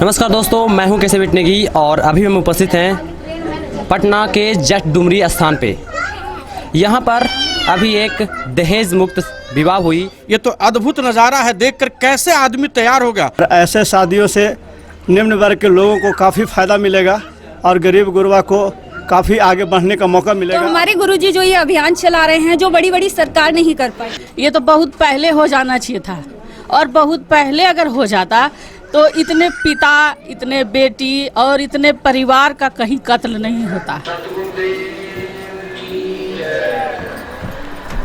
नमस्कार दोस्तों, मैं हूं केशव विटनेगी और अभी हम उपस्थित हैं पटना के जट डुमरी स्थान पे। यहां पर अभी एक दहेज मुक्त विवाह हुई। ये तो अद्भुत नज़ारा है, देखकर कैसे आदमी तैयार होगा। ऐसे शादियों से निम्न वर्ग के लोगों को काफ़ी फायदा मिलेगा और गरीब गुरबा को काफ़ी आगे बढ़ने का मौका मिलेगा। तो हमारे गुरुजी जो ये अभियान चला रहे हैं, जो बड़ी बड़ी सरकार नहीं कर पाई, ये तो बहुत पहले हो जाना चाहिए था। और बहुत पहले अगर हो जाता तो इतने पिता, इतने बेटी और इतने परिवार का कहीं कत्ल नहीं होता।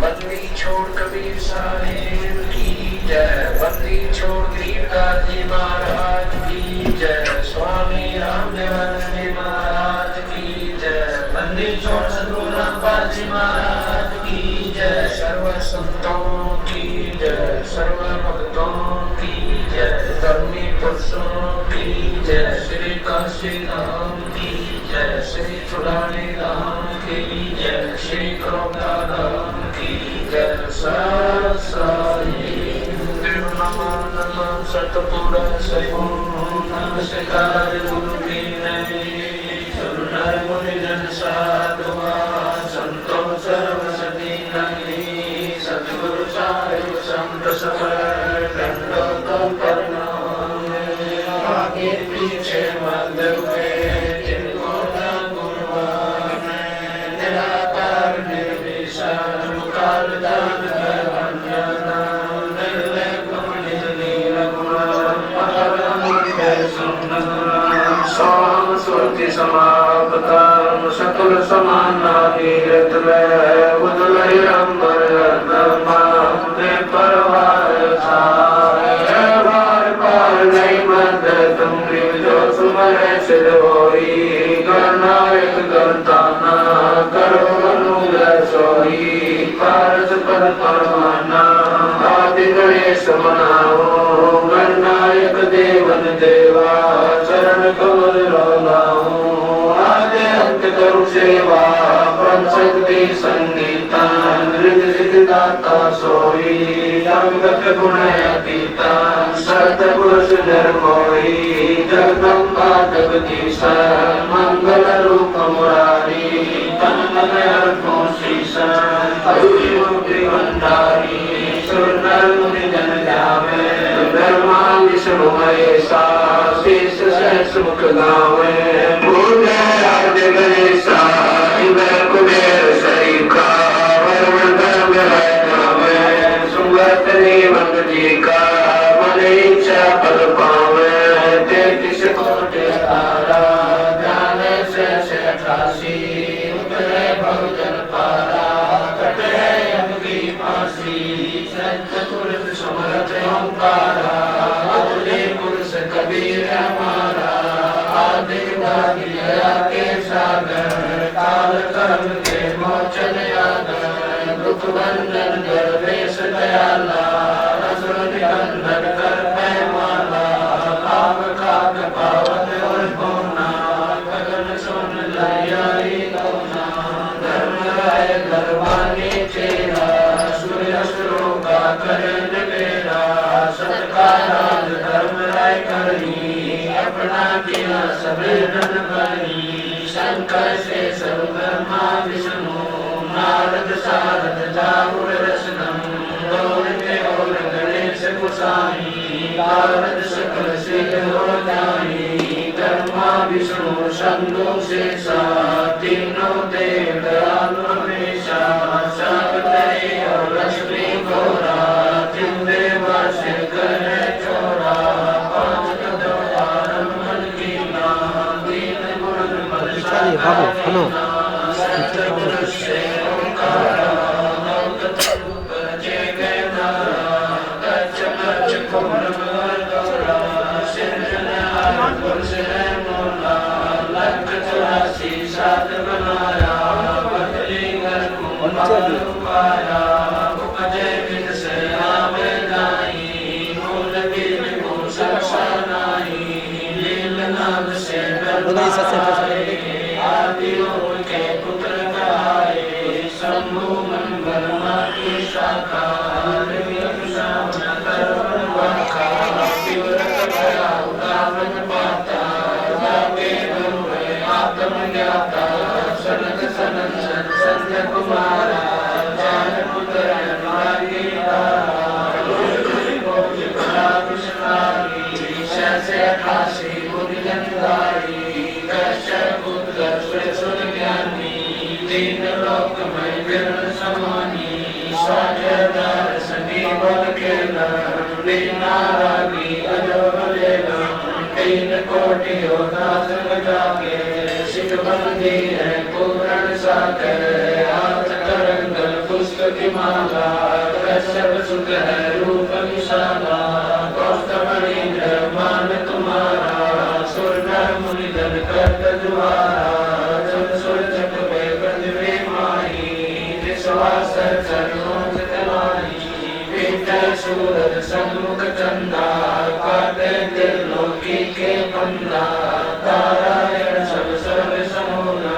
बंदी छोड़ कबीर साहेब की जय, बंदी छोड़ गरीबदास जी महाराज की जय, स्वामी रामदेव जी महाराज की जय, बंदी छोड़ सद्गुरु रामपाल जी महाराज की जय, सर्व संतों की जय, सर्व भक्तों की जय, धर्मी पुरुषों की जय, श्री काशी धाम की जय, श्री चुलानी धाम की जय, श्री करोड़ा धाम की जय, सत सतपुरा नमस्कार गुरु की नहीं सुनर मुनि जन साधुआ संतों सर्वसती नहीं सतगुरु साहिब संत सबर दंडों को प्रणाम आगे पीछे मत हुए जिनको ना गुरुवान निराकार निर्विशाल मुकार दान भंजना निर्लेप निज सुरति समापताम सकल समाना तीरथ में उदलय अंबर दे परवार बार पार नहीं मत तुम जो सुमर सिद्ध होई गणनायक गणताना करो अनुग्रह सोई पारस पर परवाना आदि गणेश मनाओ गणनायक देवन देवा चरण कमल रोलाओ आदि अंत करु सेवा पंचक्ति संगीता नृत्य सिद्धाता सोई अंगत गुण अतीता सतपुरुष निर्मोही जगदम्बा जगदीशा मंगल रूप मुरारी तन मन अर्पो शीशा अभिमुक्ति भंडारी सुर नर मुनि जन जावे ब्रह्मा विष्णु महेशा शेष सहस मुख गावे पूज्य आद्य गणेशा इन्द्र कुबेर शरीका वरुण धर्म गावे सुगत निवंग जी का मन इच्छा फल पावे 33 कोटि तारा जाने से 88 उतरे बहुजन पारा कटे यम की फांसी संत पुरुष समर्थ ओंकारा अतुल्य पुरुष कबीर हमारा आदि वादी दया के सागर काल कर्म के मोचन आगर दुख बंधन दर्वेश दयाला असुर निकंदन कर पैमाला पाप काक पावन और होना गगन सोन लयाई लोना धर्म राय धर्मानी चेरा सूर्य असुरों का करण बेरा सत्कार धर्म राय करी अपना किया सबेरन बनी शंकर से सर्व ब्रह्मा विष्णु नारद सारद जाहुर रसनम दौड़ते और गणेश गोसाई नारद सकल सिद्ध हो जाई ब्रह्मा विष्णु शंभु शेषा तीनों देव दयालु हमेशा सब करे और लक्ष्मी घोरा तिन देवा से करे चोरा पांच कदम मन की नाम दीन गुण मल बाबू हेलो शंभु मंगल माती शाखा कुमारा जान पुत्र अनुरागी से काशी बुद्धिगंधारी कश्यप पुत्र सुर ज्ञानी तीन लोक में विरल समानी साझेदार सभी बल के लीना रागी अजोबलेगा तीन कोटि दास जाके शिव बंदी है पूर्ण साकर हाथ करंगल पुस्तक माला कश्यप सुख है रूप विशाला गौतम मान तुम्हारा सुर नर मुनि जन कर द्वारा जब सुर जप में पृथ्वी माही विश्वास चरणों से तमाही पीठ सूरज सन्मुख चंदा काटे दिल लोकी के बंदा तारायण सब सर्व समूना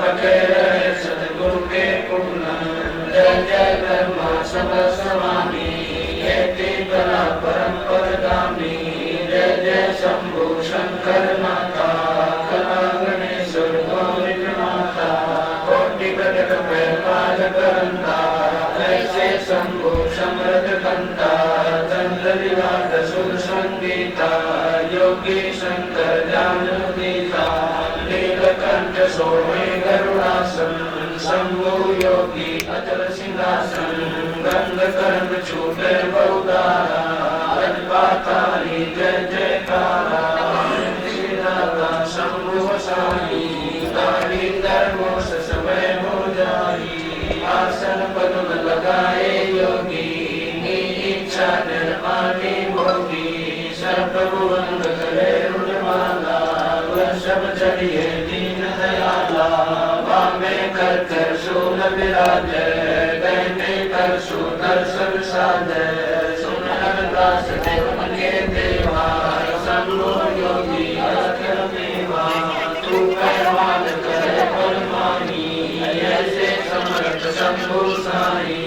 पके रहे सतगुरु के पूर्ण जय जय ब्रह्मा सब स्वामी कला परम परगामी जय जय शंभु शंकर माता कला गणेश्वर गौरी माता कोटि कटक पैमाल करंता ऐसे शंभु समृद्ध कंता चंद्र विराट सुर संगीता योगी शंकर जानवीता नीलकंठ सोमे गरुड़ासन शंभु योगी अचल सिंहासन गंध कर्म छूटे बहुदारा पाताली जय जयकारा शंभु साई तारी धर्मों से समय हो जाई आसन पद्म लगाए योगी इच्छा निर्माणी होगी सर्व भुवन करे रुद्रमाला वर्षभ चढ़िए दीन दयाला वामे कर कर शूल विराज गहने कर सुदर्शन साधे सुनर दास देव के देवा शंभु योगी अखिल देवा तू पैमान करे परमानी ऐसे समर्थ शंभु साई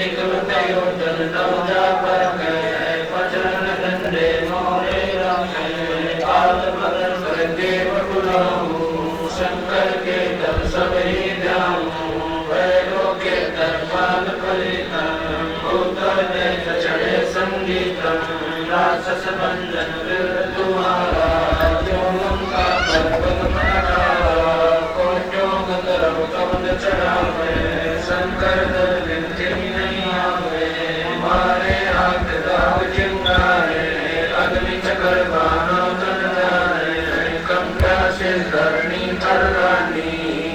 एकलते योजन नवजा पर गए वज्रन डंडे मोरे रखे आल बदन कर देव बुलाऊं शंकर के दर सब ही जाऊं वैरों के दरबार परितम उत्तर देश चढ़े संगीतम राक्षस भंजन विरल तुम्हारा जो लंका पर्वत मनारा कोटों गंधर्व कवच चढ़ावे शंकर दर विनती नहीं आवे मारे हाथ दाग चिंगारे अग्नि चक्र बाणों तन जाए कंका से धरणी तर रानी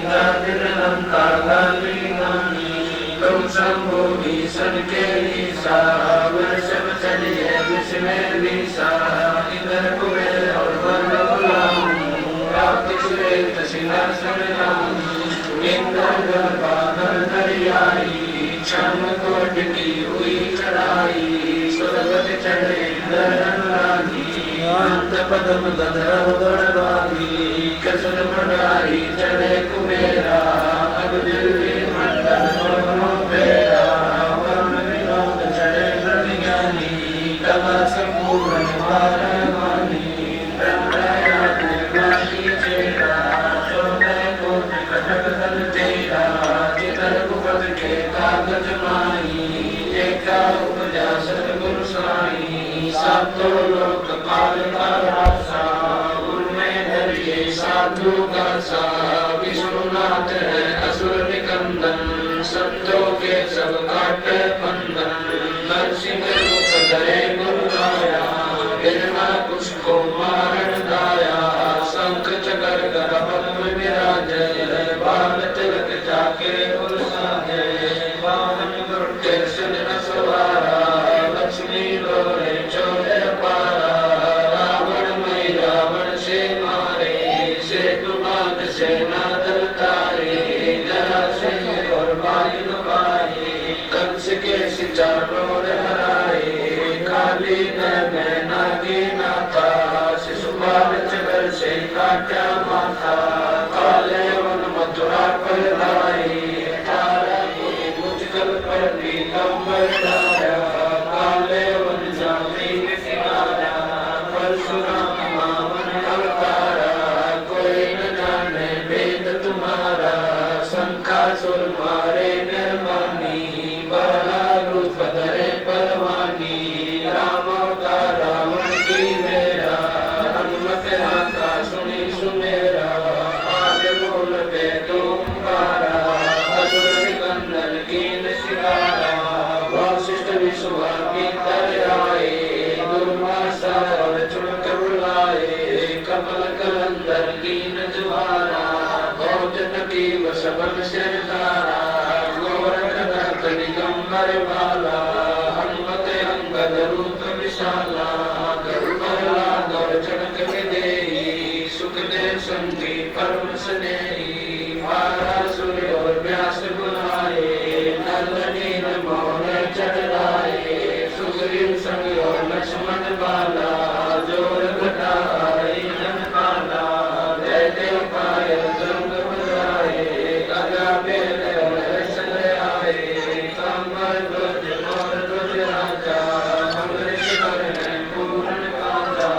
दिल लंका गाली गानी तुम शंभु भीषण के लीसा वर्षभ चलिए विस्मय लीसा इधर कुबेर और वर्ण बुलाऊं आप श्वेत सिंहासन लाऊं इंद्र गर्भाधर दरियाई क्षम कोट की हुई चढ़ाई सुरगत चढ़े इंद्र रागी अंत पदम गंधर्व दौड़वागी कसर मढ़ाई चढ़े कुबेरा अब दिल्ली मंडल दोनों बेरा वर्ण विनोद चढ़े ब्रह्मज्ञानी कला संपूर्ण भारवानी ब्रह्मयात निर्वाणी चेरा सोने कोट कटक दल तेरा चितर कुपद के कागज माई एका उपजा सतगुरु साई सातों लोक पाल का रासा उनमें धरिए साधु का सा विष्णुनाथ है असुर निकंदन संतों के सब काटे बंधन नरसिंह रूप धरे गुरु आया बिना कुछ को मारण दाया शंख चकर गदा पद्म विराजे बाल तिलक जाके उलसाए वाहन गुरु कृष्ण न सवारा लक्ष्मी लोरे चोले पारा रावण मई रावण से मारे सेतु बांध सेना दल तारे जरा सिंह और बाली लुभाए कंस के सिचारों हराए काली में नागी नाथा शिशुपाल चकर से काटा माथा काले वन मथुरा पर लाए तारा मुझकल पर पीतम्बर लाया काले वन जाति सिखाया परशुराम मावन अवतारा कोई न जाने वेद तुम्हारा शंखासुर ने मारा सूर्य और व्यास बुलाए नल नील मोर चढ़ाए सुग्रीव संग और लक्ष्मण बाला जोर घटाए जन पाला जय देव पाय जंग बजाए गदा बेल चले आए कमर ध्वज मोर ध्वज राजा अमृत कर पूर्ण काजा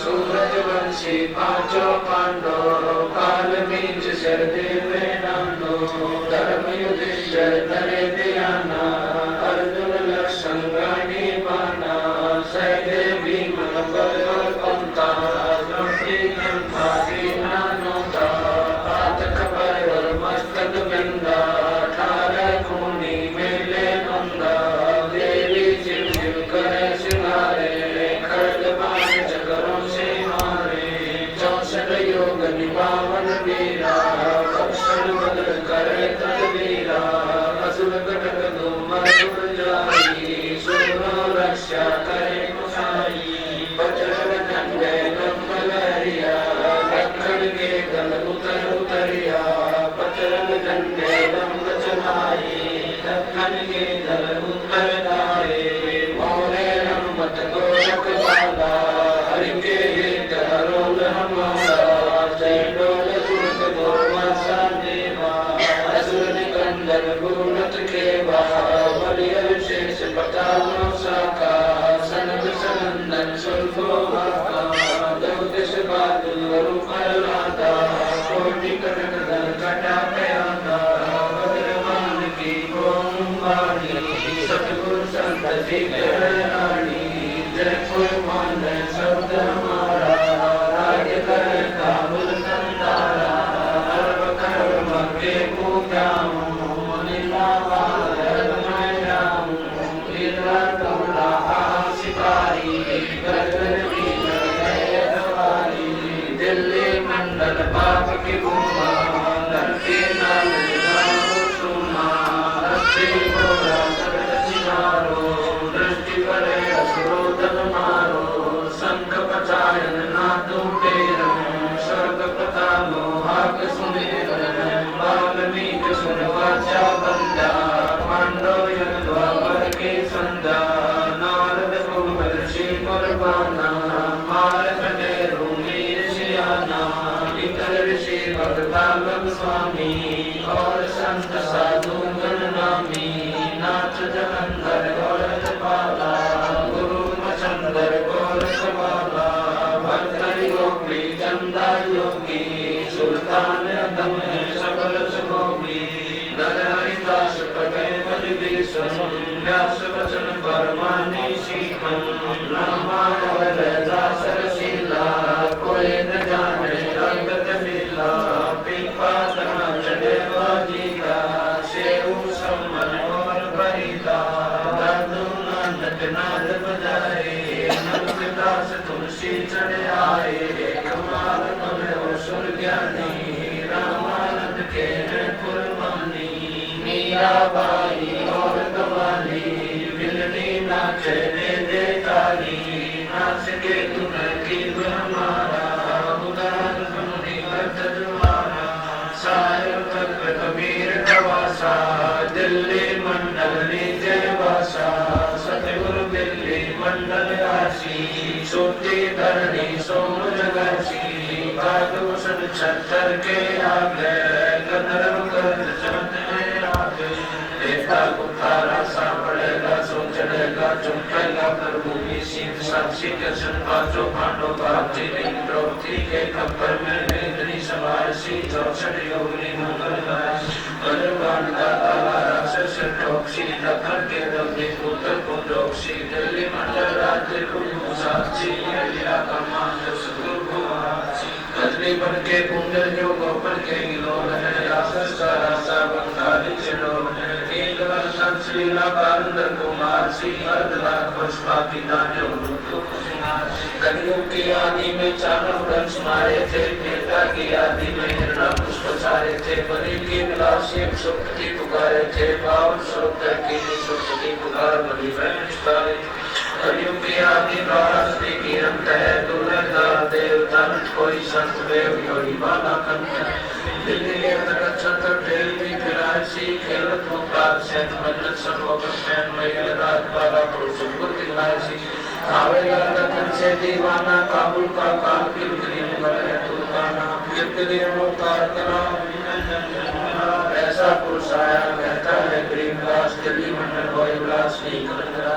सूरज वंशी पांचों पांडव काल बीच शर देव नानो धर्म युधिष्ठिर धरे ध्याना अर्जुन लक्ष्मण गांडी बाना सहदेव भीम बल पंथा द्रौपदी कंठा दीना नोता हाथ खबर और मस्तक बिंदा ठार खूनी मेले नंदा देवी जिम जिम करे सिंगारे खड्ग बाण चक्रों से मारे 64 योग निभावन वीरा कौशल बल करे तदवीरा असुर कटक धूमर गुर जाई सुनो रक्षा करे कुसाई बजरंग झंडे कम्बल हरिया दक्षिण के गल उतर उतरिया बजरंग झंडे लंब चलाई दक्षिण के गल उतर लाए मोरे रमत गोरख बाला हरि के हित हरोल हमारा जय डोल सुरत गोरवासा देवा असुर निकंदन गुरुनत केवा बलि विशेष पतालो साका सनद सनंदन सुल्फो हाका दौदिश बादुल रूप लादा कोटि कनक दल कटा प्यादा भद्रमान की ओम वाणी सतगुरु संत रानी जय कुर्बान शब्द हमारा राज करे काबुल संतारा सर्व कर्म के पूजाऊं दिल्ली मंडल पाप की भूमा धरती नाम सुमा हस्ती घोड़ा सबद सिंगारो दृष्टि करे असुरोधन मारो शंख पचायन नादू टेरम स्वर्ग पता मोहाक सुमेरन वाल्मीकि सुन वाचा बंदा पांडव यद्वापर के संदा नारद कुंवर ऋषि कुर्बाना मारक ने रूमी ऋषियाना इतर ऋषि भगतालक स्वामी और संत साधु गण नामी नाथ जलंधर गोरख पाला गुरु मचंदर गोरख बाला भक्तरि गोपी चंदा योगी सुल्तान अदम सकल सुगोगी नर हरिदास पटे बलि व्यास वचन परमानी सीखन रामायण दास रसीला कोई न जाने अंगत लीला पीपा तना चढ़े बाजीला सेऊ सम्मन और बरीदा दादू नानक नाद बजाए नंद दास तुलसी चढ़े आए कमाल करो सुर ज्ञानी रामानंद के कुर्बानी मीराबाई और कवाली बिलनी नाचे दे ताली नाच के तुम की हमारा उदार सुनी करत द्वारा साहिब तक कबीर कवासा दिल्ली मंडल नीचे वासा सतगुरु दिल्ली मंडल राशि सोती धरणी सोम जगासी कादूषण छत्तर के आगे कदरम कर चमत में आगे देवता कुतारा सा पड़ेगा सो चढ़ेगा चुमकेगा प्रभु की सीध साक्षी दर्शन पांचों पांडव पापी द्रौपदी के कब्र में वेदनी सवार सी 64 योगिनी मंगलगाय भगवान का ताला राक्षस टोक्षी दखन के दबे पुत्र को डोक्षी दिल्ली मंडल राज्य गुरु साक्षी लिया कमान सतगुरु को कजली बन के कुंडल जो गोपर के गिलोल है राक्षस का रासा बंगाली चिड़ोल है एक वर्षन श्रीला कांदर कुमार सी अर्धला पुष्पा की दाने उड़ो कुमार कलियुग की आदि में चारों वंश मारे थे त्रेता की आदि में हिरणा पुष्प सारे थे बलि की विलासी सुक्ति पुकारे थे पावन श्रोत्र की सुक्ति पुकार बलि वैष्णव कलियुग की आदि प्रारंभ की अंत है दुर्लभ देवता संत कोई संत देव योगी बाला कंठ दिल्ली के अंतर्गत छत्र टेल भी फिरासी खेलत मुक्तार सेठ मन्नत संभोग सैन महिल राज बाला पुरुष बुद्धि लासी आवेगा रतन से दीवाना काबुल का काल की ग्रीन बने तुलकाना कीर्ति मुक्तार करा ऐसा पुरुष आया कहता है गरीबदास दिल्ली मंडल कोई विलास नहीं करता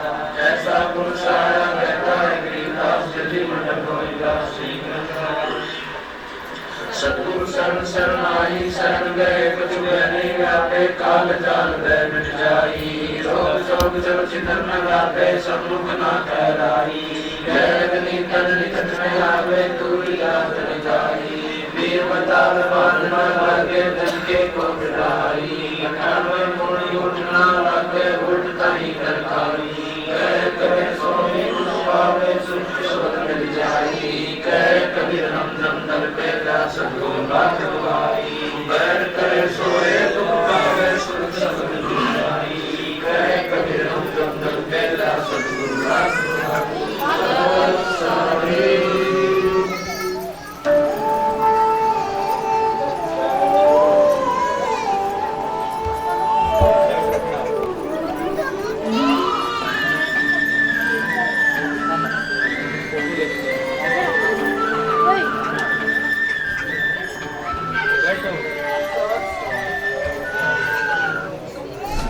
ऐसा पुरुष आया कहता है गरीबदास दिल्ली मंडल कोई विलास नहीं करता सतगुरु शरण शरण आई शरण गए कुछ नहीं व्यापे काल जाल गए मिट जाई रोग शोक जब चितन न व्यापे समुख ना ठहराई गैगनी तन निकट में आवे दूरी याद न जाई वीर बताल बांधना लगे धन के को बिठाई अठान में मुड़ी उठना लगे उठता ही कर खाई गए कबीर सोनी पावे सुख शोध मिल जाई गए कबीर हम दम दल पे सतगुरु बात दुआई बैठ करे सोए तुम पावे सुख शोध मिल जाई गए कबीर हम दम दल पे सतगुरु बात दुआई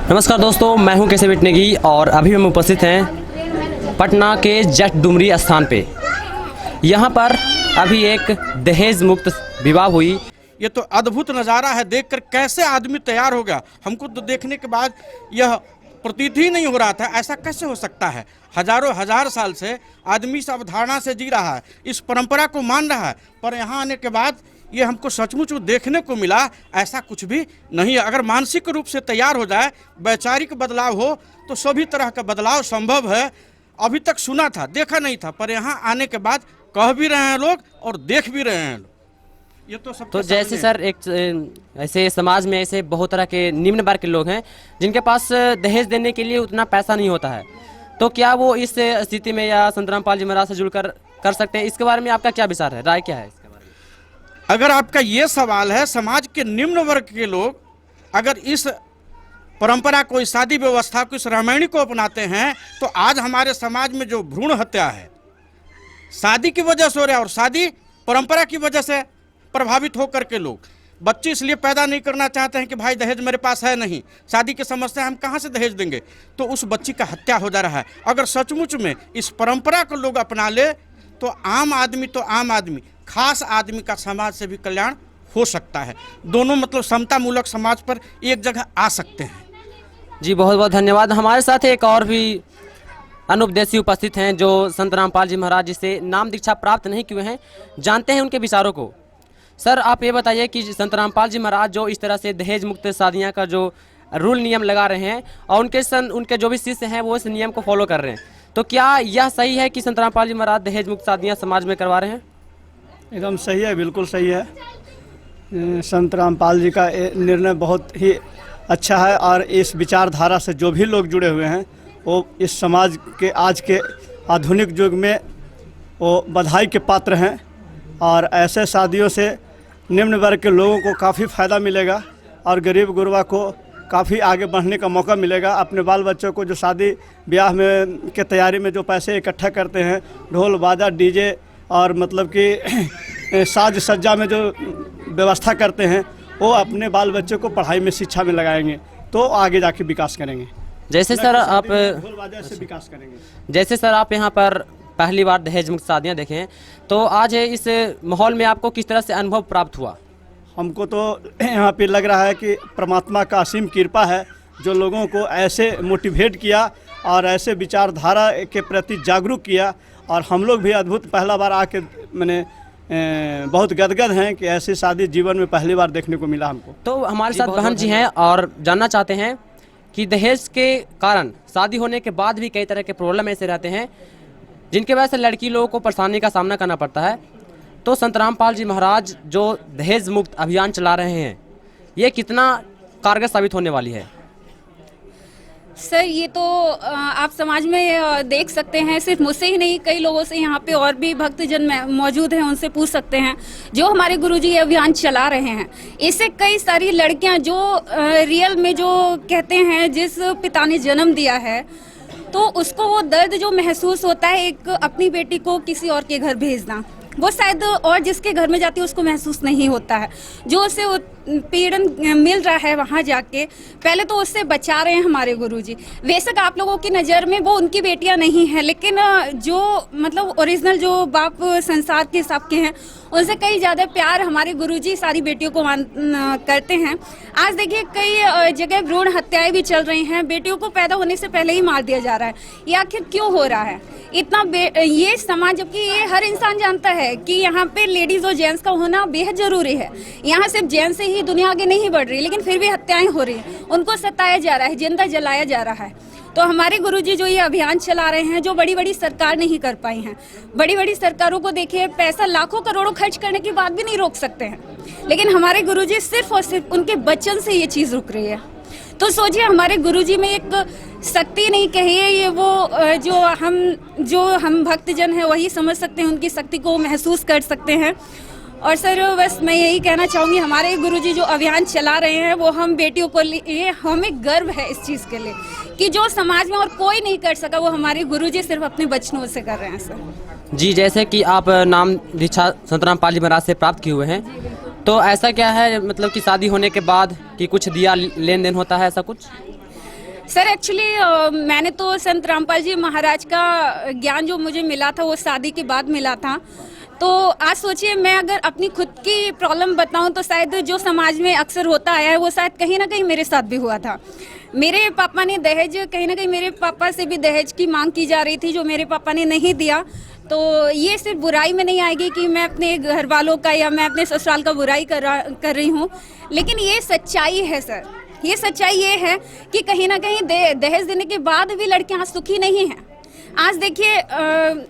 नमस्कार दोस्तों, मैं हूं केशव विटनेगी और अभी हम उपस्थित हैं पटना के जट डुमरी स्थान पे। यहां पर अभी एक दहेज मुक्त विवाह हुई। ये तो अद्भुत नज़ारा है, देखकर कैसे आदमी तैयार हो गया। हमको तो देखने के बाद यह प्रतीत ही नहीं हो रहा था, ऐसा कैसे हो सकता है। हजारों हजार साल से आदमी इस अवधारणा से जी रहा है, इस परंपरा को मान रहा है, पर यहाँ आने के बाद ये हमको सचमुच देखने को मिला। ऐसा कुछ भी नहीं है। अगर मानसिक रूप से तैयार हो जाए, वैचारिक बदलाव हो, तो सभी तरह का बदलाव संभव है। अभी तक सुना था, देखा नहीं था, पर यहाँ आने के बाद कह भी रहे हैं लोग और देख भी रहे हैं लोग। ये तो जैसे सर एक ऐसे समाज में ऐसे बहुत तरह के निम्न वर्ग के लोग हैं जिनके पास दहेज देने के लिए उतना पैसा नहीं होता है, तो क्या वो इस स्थिति में या संत रामपाल जी महाराज से जुड़कर कर सकते हैं? इसके बारे में आपका क्या विचार है, राय क्या है इसके बारे में? अगर आपका ये सवाल है, समाज के निम्न वर्ग के लोग अगर इस परंपरा को, इस शादी व्यवस्था को, इस रामायणी को अपनाते हैं, तो आज हमारे समाज में जो भ्रूण हत्या है शादी की वजह से हो रहा है, और शादी परंपरा की वजह से प्रभावित होकर के लोग बच्चे इसलिए पैदा नहीं करना चाहते हैं कि भाई दहेज मेरे पास है नहीं, शादी की समस्या, हम कहाँ से दहेज देंगे, तो उस बच्ची का हत्या हो जा रहा है। अगर सचमुच में इस परंपरा को लोग अपना ले तो आम आदमी खास आदमी का समाज से भी कल्याण हो सकता है। दोनों मतलब समतामूलक समाज पर एक जगह आ सकते हैं। जी बहुत बहुत धन्यवाद। हमारे साथ एक और भी अनुपदेशी उपस्थित हैं जो संत रामपाल जी महाराज जी से नाम दीक्षा प्राप्त नहीं किए हैं, जानते हैं उनके विचारों को। सर आप ये बताइए कि संत रामपाल जी महाराज जो इस तरह से दहेज मुक्त शादियाँ का जो रूल नियम लगा रहे हैं और उनके जो भी शिष्य हैं वो इस नियम को फॉलो कर रहे हैं, तो क्या यह सही है कि संत रामपाल जी महाराज दहेज मुक्त शादियाँ समाज में करवा रहे हैं? एकदम सही है, बिल्कुल सही है। संत रामपाल जी का निर्णय बहुत ही अच्छा है और इस विचारधारा से जो भी लोग जुड़े हुए हैं वो इस समाज के आज के आधुनिक युग में वो बधाई के पात्र हैं। और ऐसे शादियों से निम्न वर्ग के लोगों को काफ़ी फ़ायदा मिलेगा और गरीब गुरबा को काफ़ी आगे बढ़ने का मौका मिलेगा। अपने बाल बच्चों को जो शादी ब्याह में के तैयारी में जो पैसे इकट्ठा करते हैं, ढोल बाजा डीजे और मतलब कि साज सज्जा में जो व्यवस्था करते हैं, वो अपने बाल बच्चों को पढ़ाई में, शिक्षा में लगाएंगे तो आगे जाके विकास करेंगे। जैसे सर आप ढोल बाजा से विकास करेंगे। जैसे सर आप यहाँ पर पहली बार दहेज मुक्त शादियाँ देखें, तो आज इस माहौल में आपको किस तरह से अनुभव प्राप्त हुआ? हमको तो यहाँ पे लग रहा है कि परमात्मा का असीम कृपा है जो लोगों को ऐसे मोटिवेट किया और ऐसे विचारधारा के प्रति जागरूक किया। और हम लोग भी अद्भुत पहला बार आके मैंने बहुत गदगद हैं कि ऐसी शादी जीवन में पहली बार देखने को मिला हमको। तो हमारे साथ बहन जी हैं और जानना चाहते हैं कि दहेज के कारण शादी होने के बाद भी कई तरह के प्रॉब्लम ऐसे रहते हैं जिनके वजह से लड़की लोगों को परेशानी का सामना करना पड़ता है। तो संत रामपाल जी महाराज जो दहेज मुक्त अभियान चला रहे हैं, ये कितना कारगर साबित होने वाली है? सर ये तो आप समाज में देख सकते हैं, सिर्फ मुझसे ही नहीं कई लोगों से, यहाँ पे और भी भक्तजन मौजूद हैं, उनसे पूछ सकते हैं जो हमारे गुरुजी ये अभियान चला रहे हैं। इससे कई सारी लड़कियां जो रियल में जो कहते हैं जिस पिता ने जन्म दिया है तो उसको वो दर्द जो महसूस होता है एक अपनी बेटी को किसी और के घर भेजना, वो शायद और जिसके घर में जाती है उसको महसूस नहीं होता है। जो उसे पीड़न मिल रहा है वहाँ जाके, पहले तो उससे बचा रहे हैं हमारे गुरुजी। बेशक आप लोगों की नज़र में वो उनकी बेटियां नहीं हैं, लेकिन जो मतलब ओरिजिनल जो बाप संसार के हिसाब के हैं उनसे कई ज़्यादा प्यार हमारे गुरुजी सारी बेटियों को करते हैं। आज देखिए कई जगह भ्रूण हत्याएं भी चल रही हैं, बेटियों को पैदा होने से पहले ही मार दिया जा रहा है। ये आखिर क्यों हो रहा है इतना? ये समाज, जबकि ये हर इंसान जानता है कि यहाँ पे लेडीज और जेंट्स का होना बेहद जरूरी है। यहाँ सिर्फ जेंट्स से ही दुनिया आगे नहीं बढ़ रही, लेकिन फिर भी हत्याएं हो रही हैं, उनको सताया जा रहा है, जिंदा जलाया जा रहा है। तो हमारे गुरुजी जो ये अभियान चला रहे हैं, जो बड़ी बड़ी सरकार नहीं कर पाई हैं, बड़ी बड़ी सरकारों को देखिए पैसा लाखों करोड़ों खर्च करने के बाद भी नहीं रोक सकते हैं, लेकिन हमारे गुरुजी सिर्फ और सिर्फ उनके वचन से ये चीज़ रुक रही है। तो सोचिए हमारे गुरुजी में एक शक्ति नहीं कहिए, ये वो जो हम भक्तजन हैं वही समझ सकते हैं, उनकी शक्ति को महसूस कर सकते हैं। और सर बस मैं यही कहना चाहूँगी, हमारे गुरुजी जो अभियान चला रहे हैं वो हम बेटियों को लिए हमें गर्व है इस चीज़ के लिए कि जो समाज में और कोई नहीं कर सका वो हमारे गुरुजी सिर्फ अपने बचनों से कर रहे हैं। सर जी, जैसे कि आप नाम दीक्षा संतराम पाल जी महाराज से प्राप्त किए हुए हैं, तो ऐसा क्या है मतलब कि शादी होने के बाद कि कुछ दिया लेन देन होता है, ऐसा कुछ? सर एक्चुअली मैंने तो संत रामपाल जी महाराज का ज्ञान जो मुझे मिला था वो शादी के बाद मिला था। तो आज सोचिए मैं अगर अपनी खुद की प्रॉब्लम बताऊं तो शायद जो समाज में अक्सर होता आया है वो शायद कहीं ना कहीं मेरे साथ भी हुआ था। मेरे पापा ने दहेज, कहीं ना कहीं मेरे पापा से भी दहेज की मांग की जा रही थी जो मेरे पापा ने नहीं दिया। तो ये सिर्फ बुराई में नहीं आएगी कि मैं अपने घर वालों का या मैं अपने ससुराल का बुराई कर रही हूँ, लेकिन ये सच्चाई है सर। ये सच्चाई ये है कि कहीं ना कहीं दहेज देने के बाद भी लड़कियां सुखी नहीं हैं। आज देखिए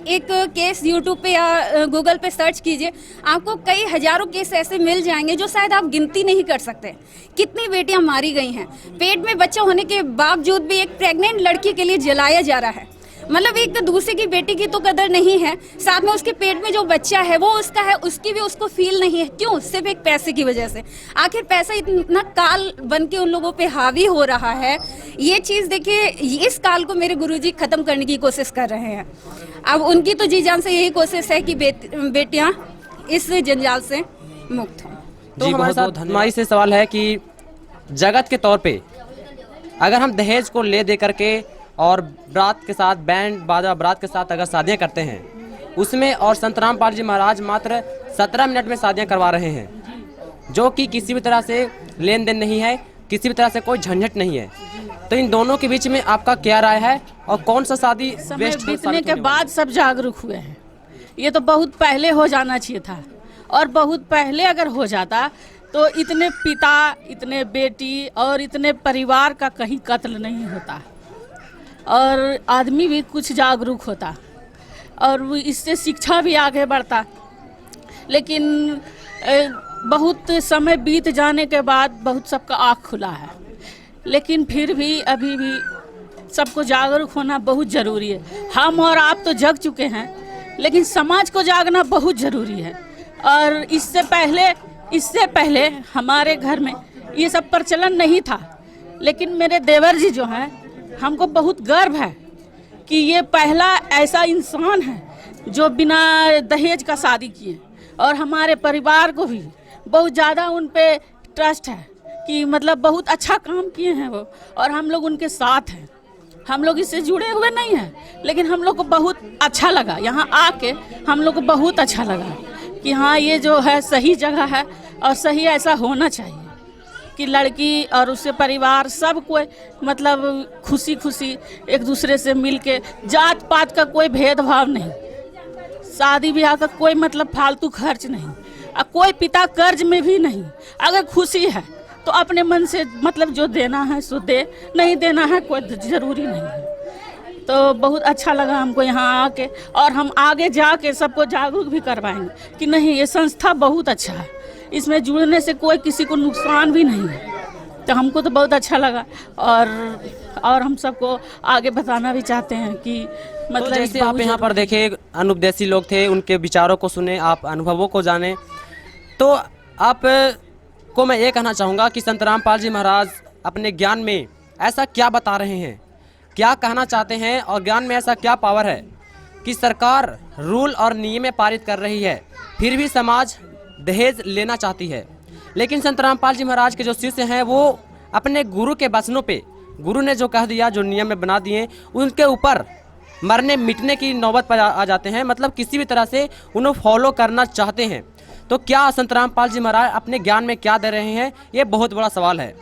एक केस यूट्यूब पे या गूगल पे सर्च कीजिए, आपको कई हजारों केस ऐसे मिल जाएंगे जो शायद आप गिनती नहीं कर सकते। कितनी बेटियां मारी गई हैं, पेट में बच्चा होने के बावजूद भी एक प्रेग्नेंट लड़की के लिए जलाया जा रहा है। मतलब एक दूसरे की बेटी की तो कदर नहीं है, साथ में उसके पेट में जो बच्चा है वो उसका है, उसकी भी उसको फील नहीं है। क्यों? सिर्फ एक पैसे की वजह से। आखिर पैसा इतना काल बन के उन लोगों पे हावी हो रहा है। ये चीज़ देखिए, इस काल को मेरे गुरुजी खत्म करने की कोशिश कर रहे हैं। अब उनकी तो जी जान से यही कोशिश है कि बेटियां इस जंजाल से मुक्त हों। तो हमारे साथ हमारी से सवाल है कि जगत के तौर पे अगर हम दहेज को ले दे करके और बारात के साथ, बैंड बाजा बारात के साथ अगर शादियाँ करते हैं उसमें, और संत रामपाल जी महाराज मात्र 17 मिनट में शादियाँ करवा रहे हैं, जो कि किसी भी तरह से लेन देन नहीं है, किसी भी तरह से कोई झंझट नहीं है, तो इन दोनों के बीच में आपका क्या राय है और कौन सा शादी बेस्ट बीतने के बाद सब जागरूक हुए हैं? ये तो बहुत पहले हो जाना चाहिए था, और बहुत पहले अगर हो जाता तो इतने पिता, इतने बेटी और इतने परिवार का कहीं कत्ल नहीं होता और आदमी भी कुछ जागरूक होता और इससे शिक्षा भी आगे बढ़ता। लेकिन बहुत समय बीत जाने के बाद बहुत सबका आँख खुला है, लेकिन फिर भी अभी भी सबको जागरूक होना बहुत ज़रूरी है। हम और आप तो जग चुके हैं, लेकिन समाज को जागना बहुत ज़रूरी है। और इससे पहले हमारे घर में ये सब प्रचलन नहीं था, लेकिन मेरे देवर जी जो हैं, हमको बहुत गर्व है कि ये पहला ऐसा इंसान है जो बिना दहेज का शादी किए, और हमारे परिवार को भी बहुत ज़्यादा उन पे ट्रस्ट है कि मतलब बहुत अच्छा काम किए हैं वो, और हम लोग उनके साथ हैं। हम लोग इससे जुड़े हुए नहीं हैं, लेकिन हम लोग को बहुत अच्छा लगा यहाँ आके, हम लोग को बहुत अच्छा लगा कि हाँ ये जो है सही जगह है और सही ऐसा होना चाहिए कि लड़की और उसके परिवार सब कोई मतलब खुशी खुशी एक दूसरे से मिलके, जात पात का कोई भेदभाव नहीं, शादी ब्याह का कोई मतलब फालतू खर्च नहीं, और कोई पिता कर्ज में भी नहीं। अगर खुशी है तो अपने मन से मतलब जो देना है सो दे, नहीं देना है कोई ज़रूरी नहीं है। तो बहुत अच्छा लगा हमको यहाँ आके, और हम आगे जाके सबको जागरूक भी करवाएंगे कि नहीं ये संस्था बहुत अच्छा है, इसमें जुड़ने से कोई किसी को नुकसान भी नहीं है। तो हमको तो बहुत अच्छा लगा और हम सबको आगे बताना भी चाहते हैं कि तो मतलब जैसे आप यहाँ पर देखे अनुपदेशी लोग थे, उनके विचारों को सुने, आप अनुभवों को जाने, तो आप को मैं ये कहना चाहूँगा कि संत रामपाल जी महाराज अपने ज्ञान में ऐसा क्या बता रहे हैं, क्या कहना चाहते हैं, और ज्ञान में ऐसा क्या पावर है कि सरकार रूल और नियमें पारित कर रही है, फिर भी समाज दहेज लेना चाहती है। लेकिन संत रामपाल जी महाराज के जो शिष्य हैं वो अपने गुरु के वचनों पे, गुरु ने जो कह दिया, जो नियम में बना दिए, उनके ऊपर मरने मिटने की नौबत पर आ जाते हैं, मतलब किसी भी तरह से उन्हें फॉलो करना चाहते हैं। तो क्या संत रामपाल जी महाराज अपने ज्ञान में क्या दे रहे हैं, ये बहुत बड़ा सवाल है।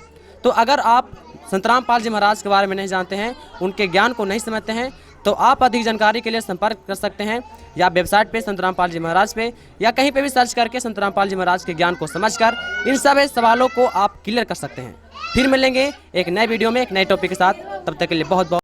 तो अगर आप संत रामपाल जी महाराज के बारे में नहीं जानते हैं, उनके ज्ञान को नहीं समझते हैं, तो आप अधिक जानकारी के लिए संपर्क कर सकते हैं या वेबसाइट पे संत रामपाल जी महाराज पे या कहीं पे भी सर्च करके संत रामपाल जी महाराज के ज्ञान को समझकर इन सब सवालों को आप क्लियर कर सकते हैं। फिर मिलेंगे एक नए वीडियो में एक नए टॉपिक के साथ, तब तक के लिए बहुत बहुत